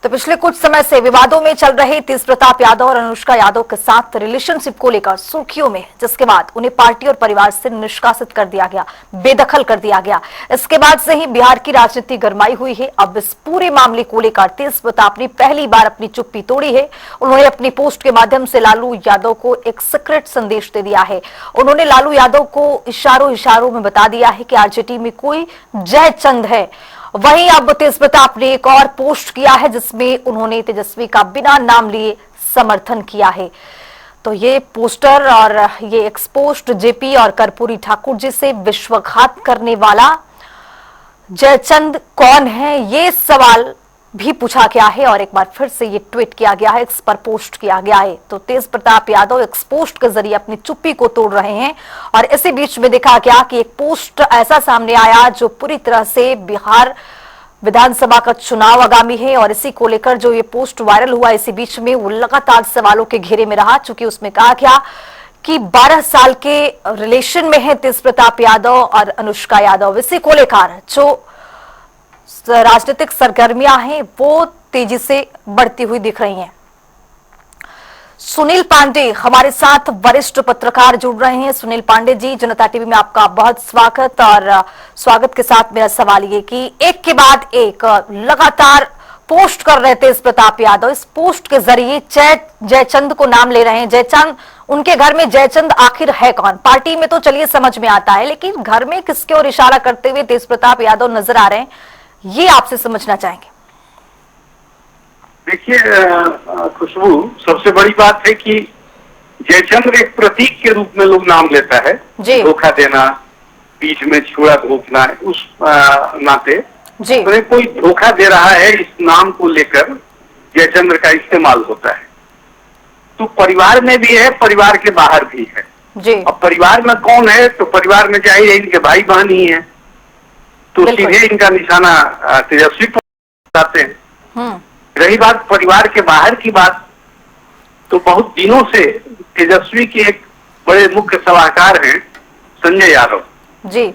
तो पिछले कुछ समय से विवादों में चल रहे तेज प्रताप यादव और अनुष्का यादव के साथ रिलेशनशिप को लेकर सुर्खियों में, जिसके बाद उन्हें पार्टी और परिवार से निष्कासित कर दिया गया, बेदखल कर दिया गया। इसके बाद से ही बिहार की राजनीति गरमाई हुई है। अब इस पूरे मामले को लेकर तेज प्रताप ने पहली बार अपनी चुप्पी तोड़ी है। उन्होंने अपनी पोस्ट के माध्यम से लालू यादव को एक सीक्रेट संदेश दे दिया है। उन्होंने लालू यादव को इशारों में बता दिया है कि आरजेडी में कोई जयचंद है। वहीं अब तेज प्रताप ने एक और पोस्ट किया है जिसमें उन्होंने तेजस्वी का बिना नाम लिए समर्थन किया है। तो ये पोस्टर और ये एक्सपोस्ट जेपी और कर्पूरी ठाकुर जी से विश्वासघात करने वाला जयचंद कौन है, ये सवाल भी पूछा गया है और एक बार फिर से ये ट्वीट किया गया है, इस पर पोस्ट किया गया है। तो तेज प्रताप यादव इस पोस्ट के जरिए अपनी चुप्पी को तोड़ रहे हैं और इसी बीच में देखा गया कि एक पोस्ट ऐसा सामने आया जो पूरी तरह से बिहार विधानसभा का चुनाव आगामी है और इसी को लेकर जो ये पोस्ट वायरल हुआ, इसी बीच में वो लगातार सवालों के घेरे में रहा, चूंकि उसमें कहा गया कि 12 साल के रिलेशन में है तेज प्रताप यादव और अनुष्का यादव। इसी को लेकर जो राजनीतिक सरगर्मियां हैं वो तेजी से बढ़ती हुई दिख रही हैं। सुनील पांडे हमारे साथ वरिष्ठ पत्रकार जुड़ रहे हैं। सुनील पांडे जी, जनता टीवी में आपका बहुत स्वागत। और स्वागत के साथ मेरा सवाल ये कि एक के बाद एक लगातार पोस्ट कर रहे तेज प्रताप यादव, इस पोस्ट के जरिए जयचंद को नाम ले रहे हैं। जयचंद, उनके घर में जयचंद आखिर है कौन? पार्टी में तो चलिए समझ में आता है, लेकिन घर में किसके ओर इशारा करते हुए तेज प्रताप यादव नजर आ रहे हैं, ये आपसे समझना चाहेंगे। देखिए खुशबू, सबसे बड़ी बात है कि जयचंद्र एक प्रतीक के रूप में लोग नाम लेता है। धोखा देना, बीच में छुरा घोंपना, उस नाते तो कोई धोखा दे रहा है, इस नाम को लेकर जयचंद्र का इस्तेमाल होता है। तो परिवार में भी है, परिवार के बाहर भी है। अब परिवार में कौन है? तो परिवार में जाहिर है इनके भाई बहन ही है, तो सीधे इनका निशाना तेजस्वी पर जाते हैं। रही बात परिवार के बाहर की बात, तो बहुत दिनों से तेजस्वी के एक बड़े मुख्य सलाहकार हैं संजय यादव जी।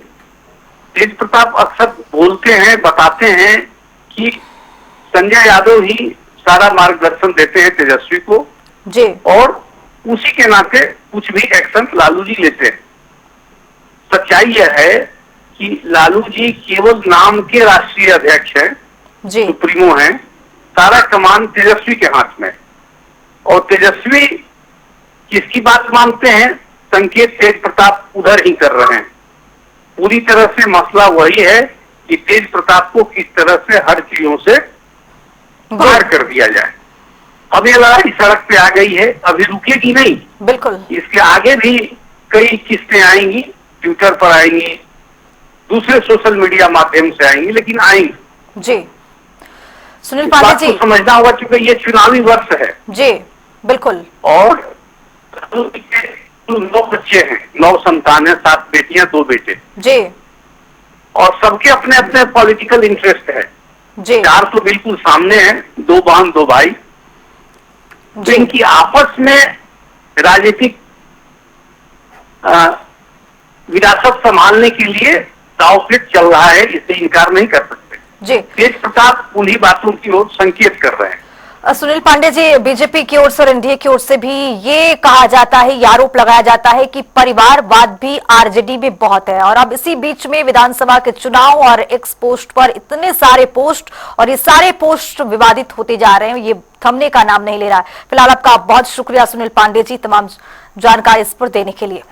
तेज प्रताप अक्सर बोलते हैं, बताते हैं कि संजय यादव ही सारा मार्गदर्शन देते हैं तेजस्वी को जी, और उसी के नाते कुछ भी एक्शन लालू जी लेते हैं। सच्चाई यह है कि लालू जी केवल नाम के राष्ट्रीय अध्यक्ष हैं, सुप्रीमो हैं, सारा कमान तेजस्वी के हाथ में। और तेजस्वी किसकी बात मानते हैं, संकेत तेज प्रताप उधर ही कर रहे हैं। पूरी तरह से मसला वही है कि तेज प्रताप को किस तरह से हर चीजों से बाहर कर दिया जाए। अब ये लड़ाई सड़क पे आ गई है, अभी रुकेगी नहीं, बिल्कुल। इसके आगे भी कई किस्तें आएंगी, ट्विटर पर आएंगी, दूसरे सोशल मीडिया माध्यम से आएंगी, लेकिन आएंगी जी। सुनील पांडे जी, समझना होगा क्योंकि ये चुनावी वर्ष है जी, बिल्कुल। और 9 बच्चे हैं, 9 संतान है, 7 बेटियां 2 बेटे जी, और सबके अपने अपने पॉलिटिकल इंटरेस्ट है जी। 4 तो बिल्कुल सामने हैं, 2 बहन 2 भाई। तो इनकी आपस में राजनीतिक विरासत संभालने के लिए दांव-पेच चल रहा है, इसे इनकार नहीं कर सकते जी। तेज प्रताप उन्हीं बातों की ओर संकेत कर रहे हैं। सुनील पांडे जी, बीजेपी की ओर से और एनडीए की ओर से भी ये कहा जाता है, ये आरोप लगाया जाता है कि परिवारवाद भी आरजेडी में बहुत है। और अब इसी बीच में विधानसभा के चुनाव और एक्स पोस्ट पर इतने सारे पोस्ट, और ये सारे पोस्ट विवादित होते जा रहे हैं, ये थमने का नाम नहीं ले रहा है। फिलहाल आपका बहुत शुक्रिया सुनील पांडे जी, तमाम जानकारी इस पर देने के लिए।